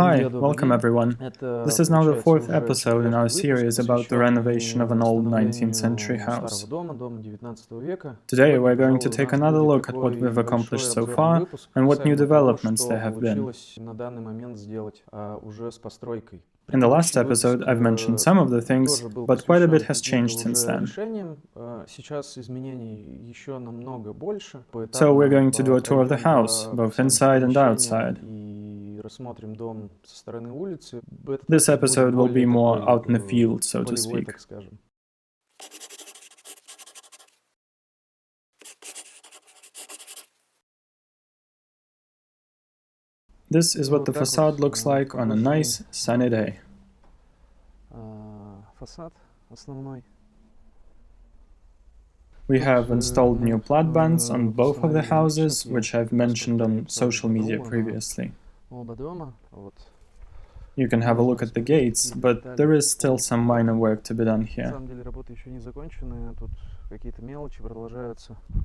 Hi, welcome everyone. This is now the fourth episode in our series about the renovation of an old 19th century house. Today we're going to take another look at what we've accomplished so far and what new developments there have been. In the last episode I've mentioned some of the things, but quite a bit has changed since then. So we're going to do a tour of the house, both inside and outside. This episode will be more out in the field, so to speak. This is what the facade looks like on a nice, sunny day. We have installed new plaid-bands on both of the houses, which I've mentioned on social media previously. You can have a look at the gates, but there is still some minor work to be done here.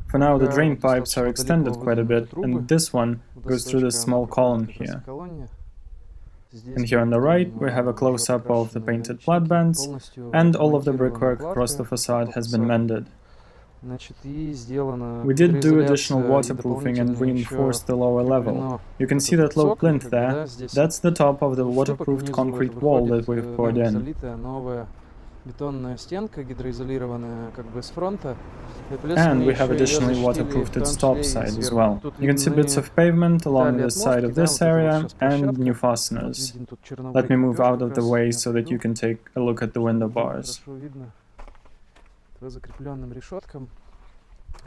For now, the drain pipes are extended quite a bit, and this one goes through this small column here. And here on the right, we have a close-up of the painted plaid-bands, and all of the brickwork across the facade has been mended. We did do additional waterproofing and reinforced the lower level. You can see that low plinth there. That's the top of the waterproofed concrete wall that we've poured in. And we have additionally waterproofed its top side as well. You can see bits of pavement along the side of this area and new fasteners. Let me move out of the way so that you can take a look at the window bars.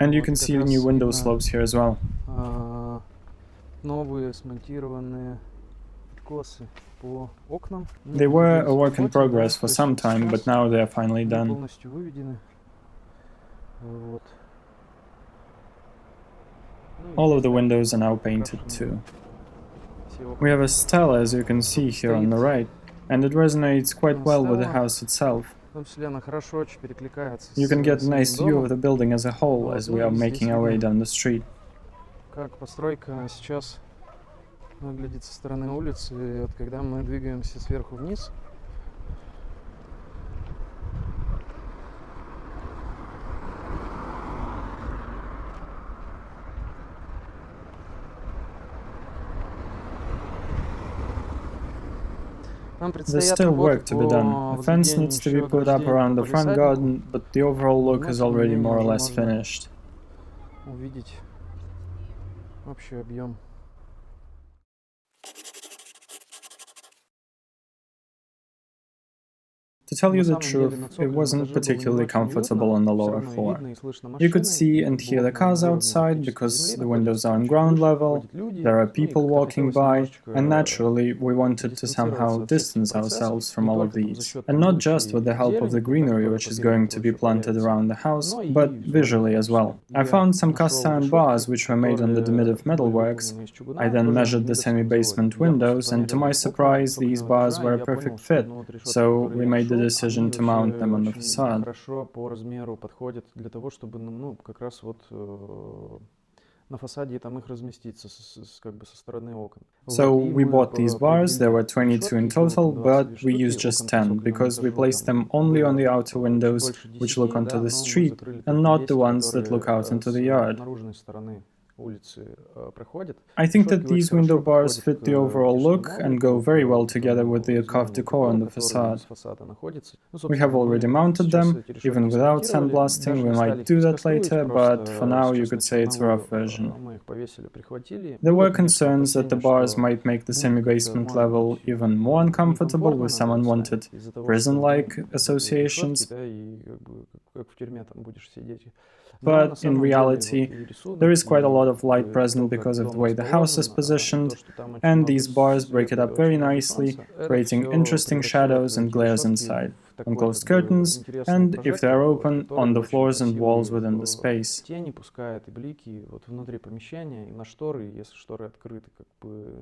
And you can see the new window slopes here as well. They were a work in progress for some time, but now they are finally done. All of the windows are now painted too. We have a stela, as you can see here on the right, and it resonates quite well with the house itself. You can get a nice view of the building as a whole as we are making our way down the street. There's still work to be done. A fence needs to be put up around the front garden, but the overall look is already more or less finished. To tell you the truth, it wasn't particularly comfortable on the lower floor. You could see and hear the cars outside because the windows are on ground level, there are people walking by, and naturally we wanted to somehow distance ourselves from all of these. And not just with the help of the greenery which is going to be planted around the house, but visually as well. I found some cast iron bars which were made on the Demidov metalworks. I then measured the semi-basement windows, and to my surprise these bars were a perfect fit, so we made the decision to mount them on the facade. So we bought these bars, there were 22 in total, but we used just 10, because we placed them only on the outer windows which look onto the street, and not the ones that look out into the yard. I think that these window bars fit the overall look and go very well together with the carved decor on the facade. We have already mounted them, even without sandblasting. We might do that later, but for now you could say it's a rough version. There were concerns that the bars might make the semi-basement level even more uncomfortable with some unwanted prison-like associations. But in reality, there is quite a lot of light present because of the way the house is positioned, and these bars break it up very nicely, creating interesting shadows and glares inside. on closed curtains, and if they are open, on the floors and walls within the space. Тени пускает и блики вот внутри помещения, и на шторы, если шторы открыты как бы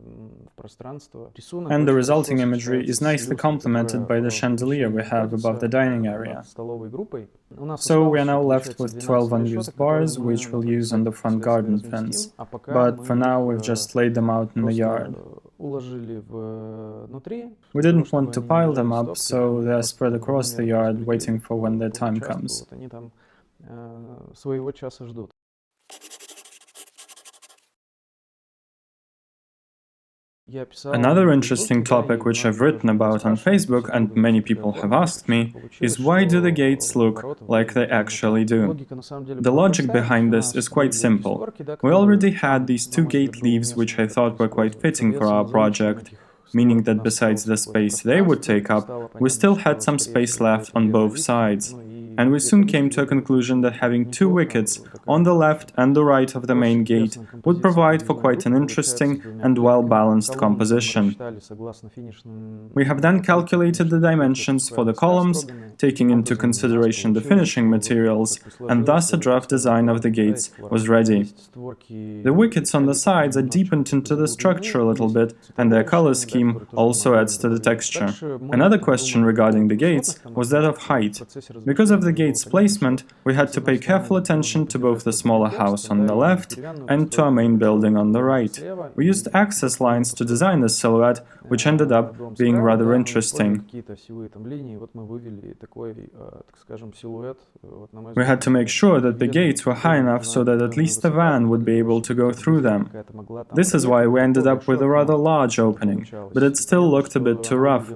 в пространство. And the resulting imagery is nicely complemented by the chandelier we have above the dining area. So we are now left with 12 unused bars, which we'll use on the front garden fence. But for now, we've just laid them out in the yard. We didn't want to pile them up, so they are spread across the yard, waiting for when their time comes. Another interesting topic which I've written about on Facebook, and many people have asked me, is why do the gates look like they actually do? The logic behind this is quite simple. We already had these two gate leaves which I thought were quite fitting for our project, meaning that besides the space they would take up, we still had some space left on both sides. And we soon came to a conclusion that having two wickets on the left and the right of the main gate would provide for quite an interesting and well-balanced composition. We have then calculated the dimensions for the columns, taking into consideration the finishing materials, and thus a draft design of the gates was ready. The wickets on the sides are deepened into the structure a little bit, and their color scheme also adds to the texture. Another question regarding the gates was that of height. Because of the gate's placement, we had to pay careful attention to both the smaller house on the left and to our main building on the right. We used access lines to design this silhouette, which ended up being rather interesting. We had to make sure that the gates were high enough so that at least a van would be able to go through them. This is why we ended up with a rather large opening, but it still looked a bit too rough.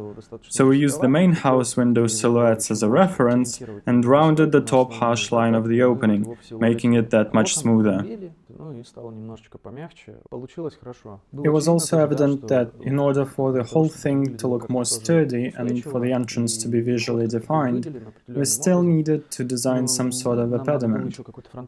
So we used the main house window silhouettes as a reference and rounded the top harsh line of the opening, making it that much smoother. It was also evident that in order for the whole thing to look more sturdy and for the entrance to be visually defined, we still needed to design some sort of a pediment.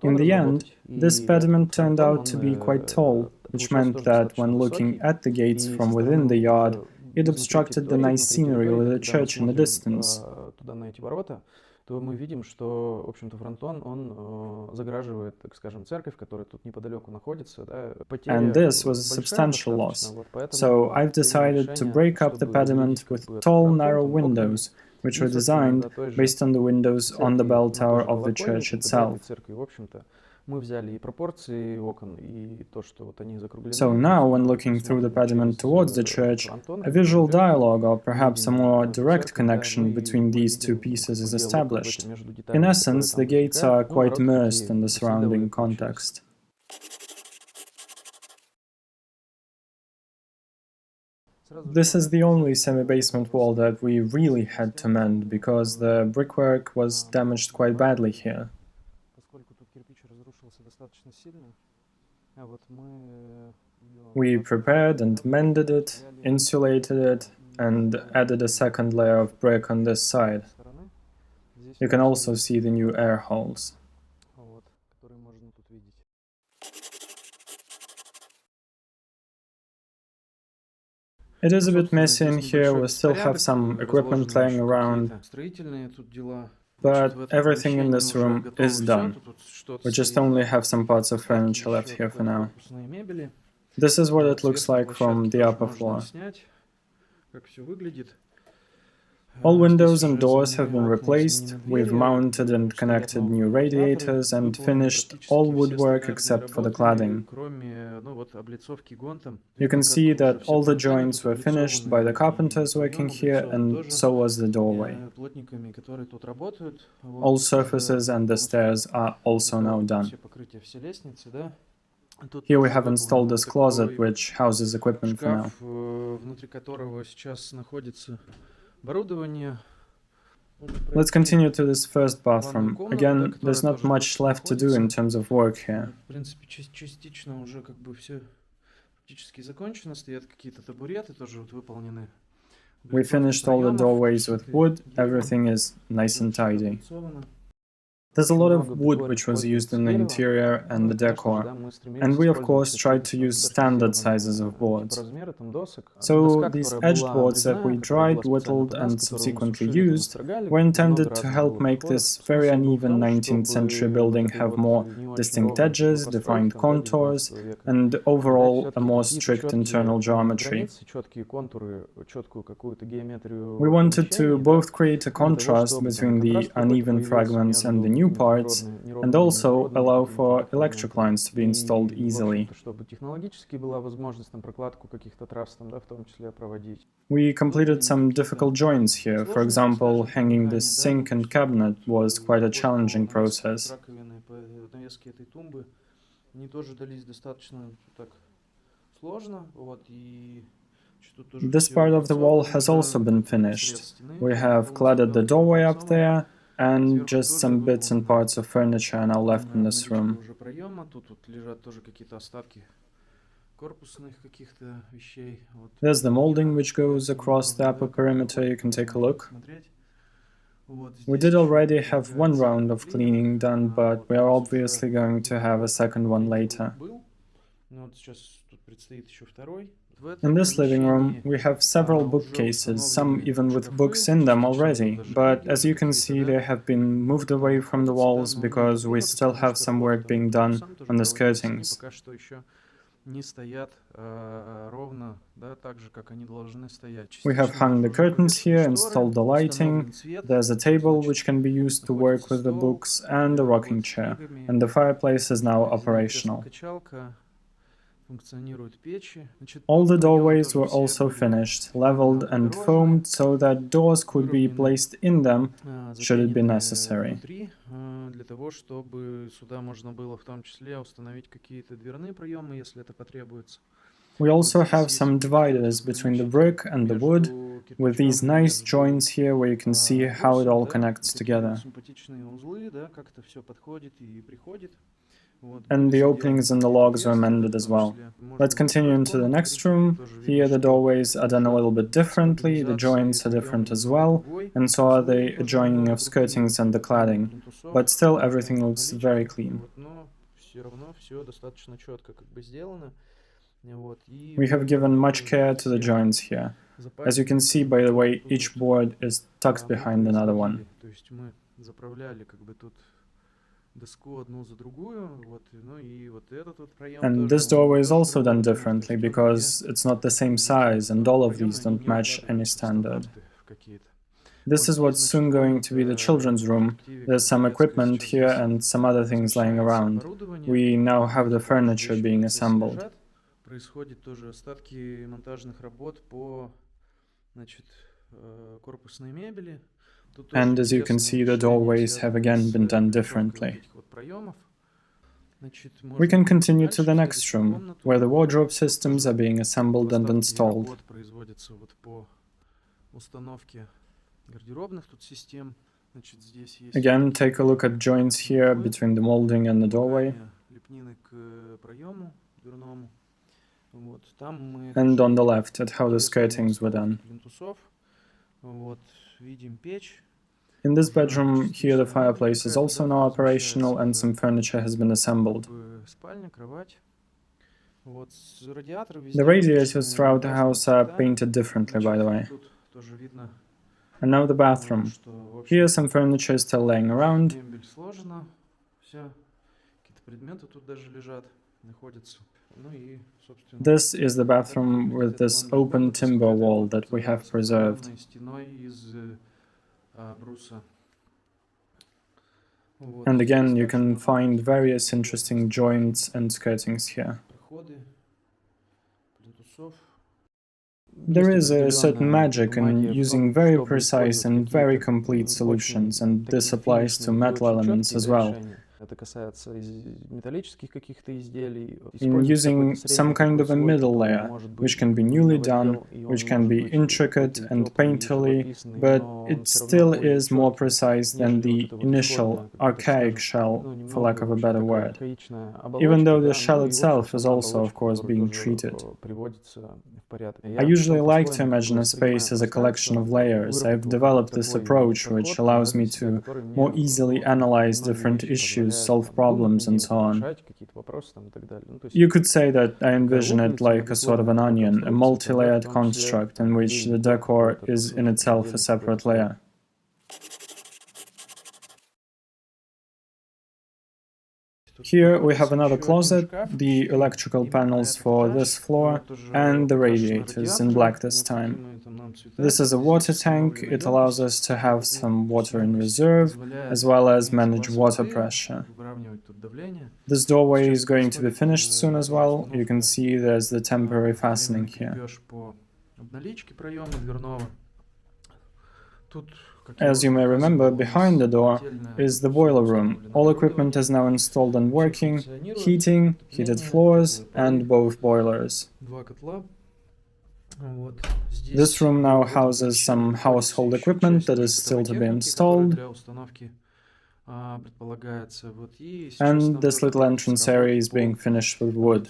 In the end, this pediment turned out to be quite tall, which meant that when looking at the gates from within the yard, it obstructed the nice scenery with the church in the distance. То мы видим, что, в общем-то, фронтон, он загораживает, так скажем, церковь, которая тут неподалеку находится. And this was a substantial loss. So I've decided to break up the pediment with tall, narrow windows, which were designed based on the windows on the bell tower of the church itself. So now, when looking through the pediment towards the church, a visual dialogue or perhaps a more direct connection between these two pieces is established. In essence, the gates are quite immersed in the surrounding context. This is the only semi-basement wall that we really had to mend, because the brickwork was damaged quite badly here. We prepared and mended it, insulated it, and added a second layer of brick on this side. You can also see the new air holes. It is a bit messy in here, we still have some equipment laying around, but everything in this room is done. We just only have some parts of furniture left here for now. This is what it looks like from the upper floor. All windows and doors have been replaced, we've mounted and connected new radiators and finished all woodwork except for the cladding. You can see that all the joints were finished by the carpenters working here, and so was the doorway. All surfaces and the stairs are also now done. Here we have installed this closet, which houses equipment for now. Let's continue to this first bathroom. Again, there's not much left to do in terms of work here. We finished all the doorways with wood, everything is nice and tidy. There's a lot of wood which was used in the interior and the decor, and we of course tried to use standard sizes of boards. So these edged boards that we dried, whittled and subsequently used were intended to help make this very uneven 19th century building have more distinct edges, defined contours, and overall a more strict internal geometry. We wanted to both create a contrast between the uneven fragments and the new parts, and also allow for electric lines to be installed easily. We completed some difficult joints here. For example, hanging this sink and cabinet was quite a challenging process. This part of the wall has also been finished. We have cladded the doorway up there, and just some bits and parts of furniture are now left in this room. There's the molding which goes across the upper perimeter, you can take a look. We did already have one round of cleaning done, but we are obviously going to have a second one later. In this living room, we have several bookcases, some even with books in them already, but as you can see, they have been moved away from the walls because we still have some work being done on the skirtings. We have hung the curtains here, installed the lighting, there's a table which can be used to work with the books, and a rocking chair, and the fireplace is now operational. All the doorways were also finished, leveled and foamed so that doors could be placed in them should it be necessary. We also have some dividers between the brick and the wood, with these nice joints here where you can see how it all connects together. And the openings in the logs are mended as well. Let's continue into the next room. Here the doorways are done a little bit differently, the joints are different as well, and so are the adjoining of skirtings and the cladding, but still everything looks very clean. We have given much care to the joints here. As you can see by the way each board is tucked behind another one. And this doorway is also done differently because it's not the same size and all of these don't match any standard. This is what's soon going to be the children's room. There's some equipment here and some other things lying around. We now have the furniture being assembled. And as you can see, the doorways have again been done differently. We can continue to the next room, where the wardrobe systems are being assembled and installed. Again, take a look at joints here between the molding and the doorway. And on the left, at how the skirtings were done. In this bedroom, here the fireplace is also now operational and some furniture has been assembled. The radiators throughout the house are painted differently, by the way. And now the bathroom. Here some furniture is still laying around. This is the bathroom with this open timber wall that we have preserved. And again, you can find various interesting joints and skirtings here. There is a certain magic in using very precise and very complete solutions, and this applies to metal elements as well. это касается металлических каких-то изделий. In using some kind of a middle layer, which can be newly done, which can be intricate and painterly, but it still is more precise than the initial archaic shell, for lack of a better word, even though the shell itself is also, of course, being treated. I usually like to imagine a space as a collection of layers. I've developed this approach, which allows me to more easily analyze different issues, solve problems, and so on. You could say that I envision it like a sort of an onion, a multi-layered construct in which the decor is in itself a separate layer. Here we have another closet, the electrical panels for this floor, and the radiators in black this time. This is a water tank. It allows us to have some water in reserve, as well as manage water pressure. This doorway is going to be finished soon as well. You can see there's the temporary fastening here. As you may remember, behind the door is the boiler room. All equipment is now installed and working, heating, heated floors, and both boilers. This room now houses some household equipment that is still to be installed. And this little entrance area is being finished with wood.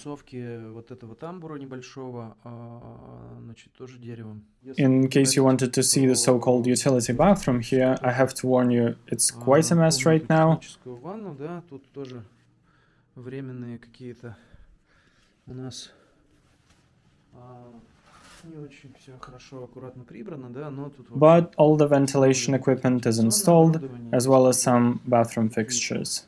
In case you wanted to see the so-called utility bathroom here, I have to warn you, it's quite a mess right now. But all the ventilation equipment is installed, as well as some bathroom fixtures.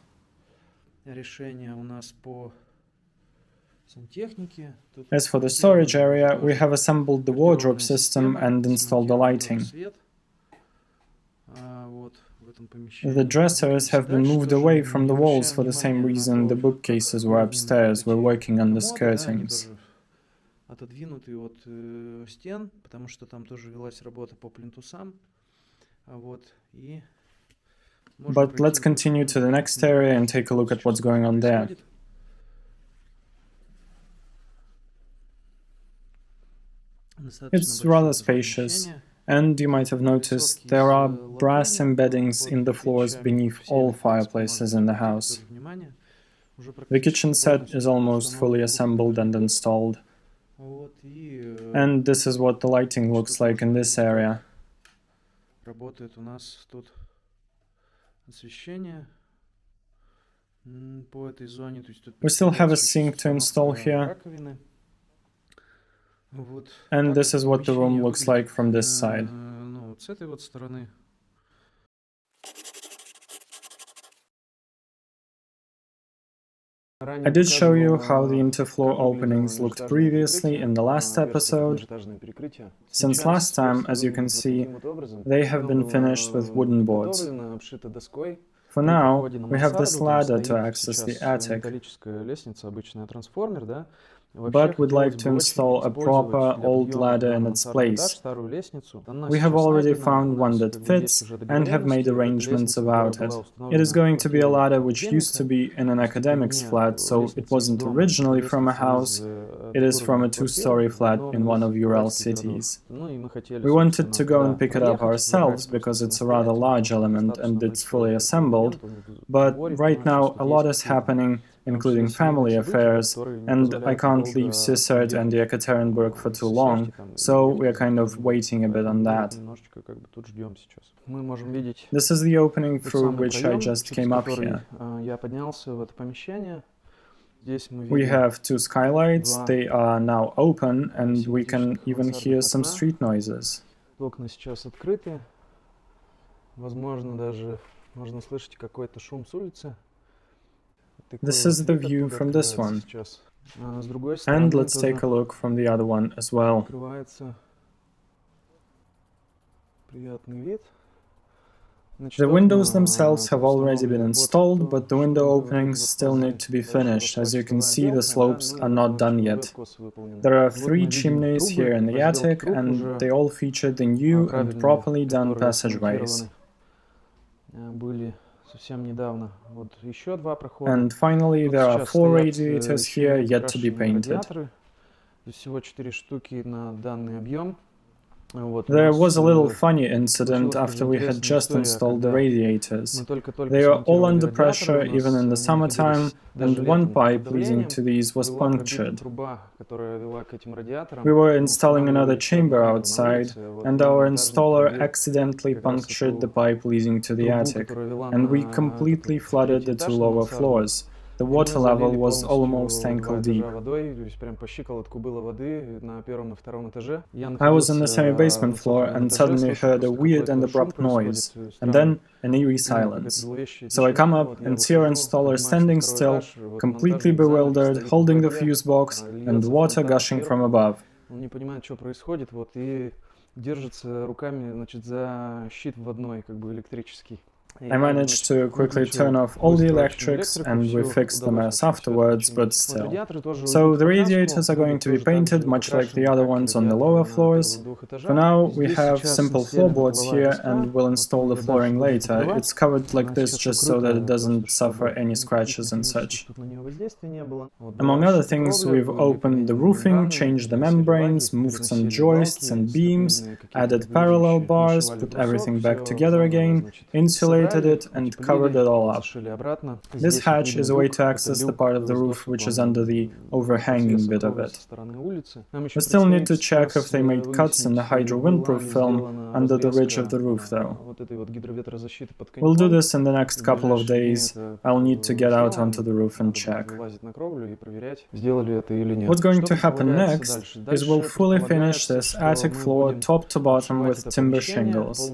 As for the storage area, we have assembled the wardrobe system and installed the lighting. The dressers have been moved away from the walls for the same reason the bookcases were upstairs. We're working on the skirtings. Отодвинутый от стен, потому что там тоже велась работа по плинтусам. But let's continue to the next area and take a look at what's going on there. It's rather spacious, and you might have noticed there are brass embeddings in the floors beneath all fireplaces in the house. The kitchen set is almost fully assembled and installed. And this is what the lighting looks like in this area. We still have a sink to install here. And this is what the room looks like from this side. I did show you how the interfloor openings looked previously in the last episode. Since last time, as you can see, they have been finished with wooden boards. For now, we have this ladder to access the attic. But we'd like to install a proper old ladder in its place. We have already found one that fits and have made arrangements about it. It is going to be a ladder which used to be in an academic's flat, so it wasn't originally from a house. It is from a two-story flat in one of Ural cities. We wanted to go and pick it up ourselves because it's a rather large element and it's fully assembled, but right now a lot is happening, including family affairs, and I can't leave Sissert and Yekaterinburg for too long, so we are kind of waiting a bit on that. This is the opening through which I just came up here. We have two skylights, they are now open, and we can even hear some street noises. This is the view from this one. And let's take a look from the other one as well. The windows themselves have already been installed, but the window openings still need to be finished. As you can see, the slopes are not done yet. There are 3 chimneys here in the attic, and they all feature the new and properly done passageways. совсем недавно. Вот еще 2 прохода. And finally, Тут there are сейчас 4 стоят, radiators еще here не yet to be покрашенные painted. радиаторы. Всего 4 штуки на данный объем. Вот, у There нас, was a little funny incident случилась after тоже we had интересная just история, installed the когда radiators. мы только-только They are all смонтировали under радиаторы, pressure у even нас in the находились summertime, даже and one летом под pipe leading давлением. to these was Была пробита punctured. труба, которая вела к этим радиаторам. We were Мы installing another устанавливали еще chamber одну камеру на outside, улице, вот, and и our монтажник installer пробил accidentally как раз punctured the эту pipe leading to the трубу, attic, которая вела and we на этот completely вот flooded the 2 третий этаж на lower мансарду. floors. The И мы water level залили was almost полностью ankle 2 deep. этажа водой, то есть прям по щиколотку было воды на 1-м и 2-м этаже. Я I was on the находился semi-basement на floor собственном and этаже, suddenly слышу heard a просто weird and какой-то шум abrupt noise, происходит, and странный. then an eerie Какая-то silence. зловещая So I come тишина. up Вот я and see our выхожу, installer поднимаюсь на standing 2-й still, этаж, вот completely монтажник замер, bewildered, стоит в holding the воде, fuse box, and льется water фонтан gushing from сверху. above. Он не понимает, что происходит, вот, и держится руками, значит, за щит вводной, как бы электрический. I managed to quickly turn off all the electrics and we fixed the mess afterwards, but still. So the radiators are going to be painted much like the other ones on the lower floors. For now, we have simple floorboards here and we'll install the flooring later. It's covered like this just so that it doesn't suffer any scratches and such. Among other things, we've opened the roofing, changed the membranes, moved some joists and beams, added parallel bars, put everything back together again, insulated it and covered it all up. This hatch is a way to access the part of the roof which is under the overhanging bit of it. We still need to check if they made cuts in the hydro windproof film under the ridge of the roof though. We'll do this in the next couple of days. I'll need to get out onto the roof and check. What's going to happen next is we'll fully finish this attic floor top to bottom with timber shingles.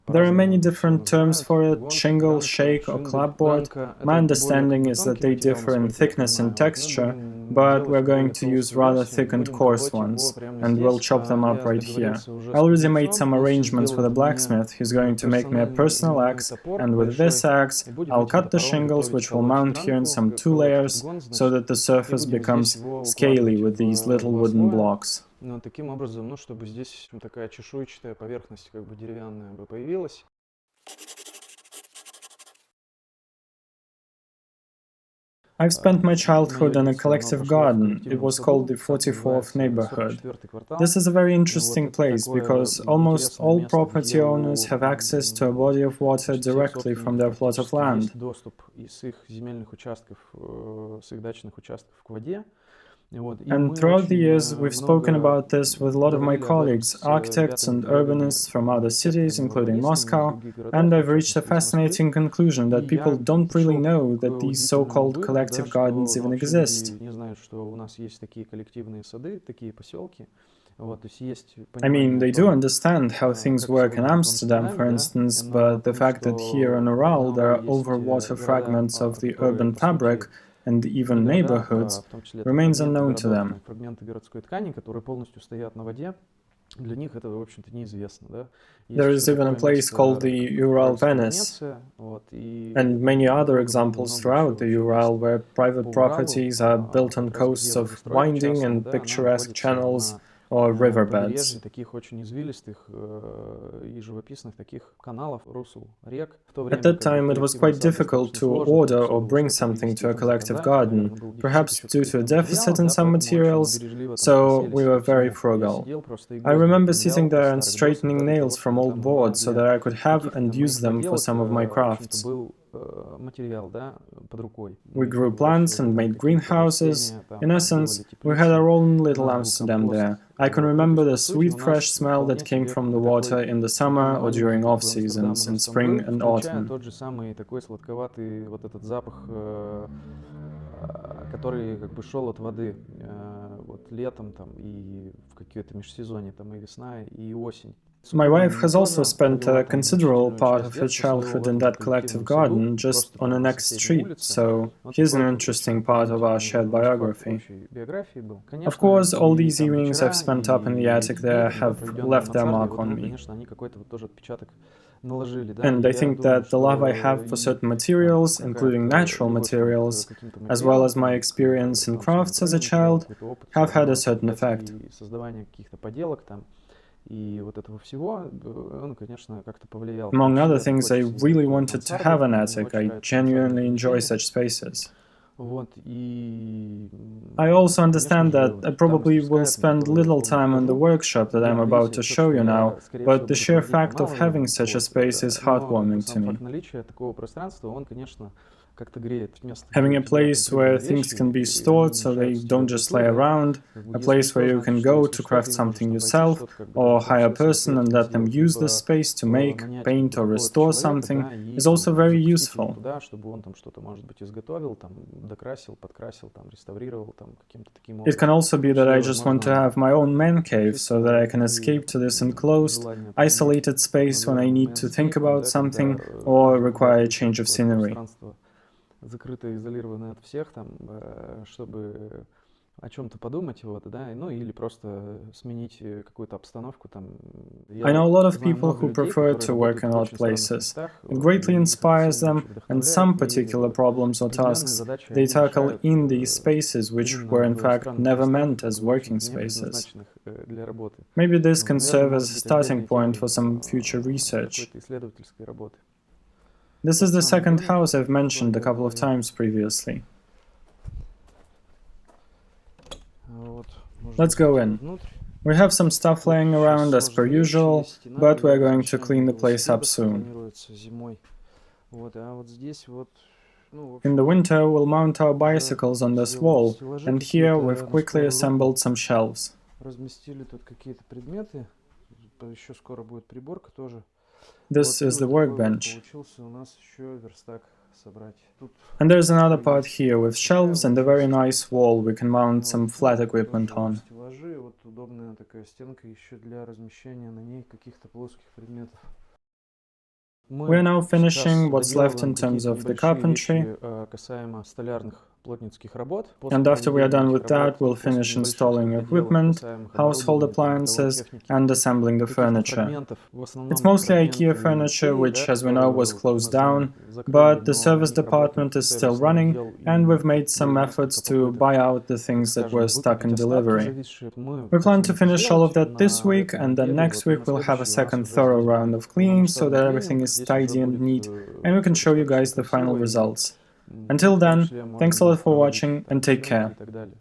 There are many different terms for it: shingle, shake, or clapboard. My understanding is that they differ in thickness and texture, but we're going to use rather thick and coarse ones, and we'll chop them up right here. I already made some arrangements with a blacksmith. He's going to make me a personal axe, and with this axe, I'll cut the shingles, which will mount here in some 2 layers, so that the surface becomes scaly with these little wooden blocks. Таким образом, ну, чтобы здесь такая чешуйчатая поверхность, как бы деревянная бы появилась. I've spent my childhood in a collective garden. It was called the 44th neighborhood. This is a very interesting place because almost all property owners have access to a body of water directly from their plot of land. And throughout the years, we've spoken about this with a lot of my colleagues, architects and urbanists from other cities, including Moscow, and I've reached a fascinating conclusion that people don't really know that these so-called collective gardens even exist. I mean, they do understand how things work in Amsterdam, for instance, but the fact that here in Ural there are overwater fragments of the urban fabric and even neighborhoods remains unknown to them. There is even a place called the Ural Venice, and many other examples throughout the Ural where private properties are built on coasts of winding and picturesque channels or riverbeds. At that time, it was quite difficult to order or bring something to a collective garden, perhaps due to a deficit in some materials, so we were very frugal. I remember sitting there and straightening nails from old boards so that I could have and use them for some of my crafts. We grew plants and made greenhouses. In essence, we had our own little Amsterdam there. I can remember the sweet fresh smell that came from the water in the summer or during off-seasons, in spring and autumn. Который как бы шел от воды вот летом там и в какие-то межсезонье там и весна и осень. My wife has also spent a considerable part of her childhood in that collective garden just on the next street, so here's an interesting part of our shared biography. Of course, all these evenings I've spent up in the attic there have left their mark on me. And I think that the love I have for certain materials, including natural materials, as well as my experience in crafts as a child, have had a certain effect. и вот этого всего, он, конечно, как-то повлиял. Among other Вообще things, I хочется really иметь wanted to мансарду, have an мне attic. очень I нравится genuinely мансардное enjoy помещение. such spaces. Вот, и, I also конечно understand же, that вот I та probably will мастерская, spend которую я little условно time on the нахожусь, workshop that я I'm надеюсь, about to собственно, show you now, я, скорее всего, but the буду sheer проводить fact там of мало having времени, such a вот, space is но как бы heartwarming to сам me. факт наличия такого пространства, он, конечно, как-то греет место, Having где a у тебя там place where прибраны things вещи, can be и они stored не so they мешают тебе don't быть just lay тут, да. around, Как бы a если place where что, you значит, can что go если to что, craft ты можешь something там пойти yourself, что-то, как бы or даже hire a брать себе person and самостоятельно let them сделать, use the либо space to make, нанять как paint, бы or какого-то restore человека, something да, и is там also very запустить его useful. туда, чтобы он там что-то, может быть, изготовил, там, докрасил, подкрасил, там, реставрировал, там, каким-то таким It can образом. also be that Все, I just want to возможно, have my own man cave so that I can какие escape to this enclosed, желания там есть. isolated space when I Назовем need to think landscape, about да, something когда or нужно require a убрать change of какое-то scenery. пространство, закрытое, изолированное от всех, там, чтобы о чем-то подумать, вот, да, ну или просто сменить какую-то обстановку, там. I Я know a lot of знаю people много who людей, prefer которые to work работают in в odd очень странных places. местах, It вот, greatly и их это inspires сильно them, очень and вдохновляет, some и particular вот problems or определенные tasks задачи they они tackle решают in these spaces which именно were in в fact странных never местах, meant as в общем, working не spaces. предназначенных для работы. Maybe this Вот, can наверное, serve as может a быть, starting отдельной point темой for some future research. какой-то исследовательской работы. This is Тот the самый second домик, house I've о котором mentioned a я couple of говорил. times previously. Вот, можно Let's go зайти in. вовнутрь. We have some stuff Тут laying сейчас around as per сложные вещи, usual, есть стена but для we're going to размещения clean the place up велосипедов, soon. планируется зимой. Вот, а вот здесь вот, ну, в In the общем, winter, we'll mount our уже bicycles on this сделаны wall, стеллажи and here we've какие-то на quickly скорую руку. assembled some shelves. Разместили тут какие-то предметы. Еще скоро будет приборка тоже. This Вот, и is the вот такой вот workbench. получился у нас еще верстак собрать. Тут And there's another part есть here with shelves and a very nice wall we can mount some вот, flat ну, equipment тоже on. стеллажи. Вот удобная такая стенка еще для размещения на ней каких-то плоских предметов. We're now сейчас finishing what's left in доделываем terms какие-то of the небольшие carpentry, вещи касаемо столярных плотницких работ. and После after we are проведения done этих with that, работ, we'll после finish небольших installing доделок equipment, касаемых household оборудования, там, бытовой appliances, техники, and assembling the каких-то furniture. фрагментов, в основном It's mostly IKEA фрагменты furniture, Ikea, which, да, as we know, was которую closed мы с вами down, закрыли, but the но service они работают department is по still сервису running, отдел, and we've и made some были efforts несколько to попыток, buy out the так things that were скажем, stuck in выкупить остатки delivery. зависшие. Мы We plan хотим to это finish all of сделать that this на week, этой and then неделе, next вот, и week на we'll have a следующей у нас second уже thorough здесь round будет of cleaning so полномасштабный that everything клининг, is здесь уже tidy and будет neat, and we can все show you достаточно guys the final красиво, и results. в Until том then, числе thanks можно a lot будет for проводить watching там and take съемки care. и так далее.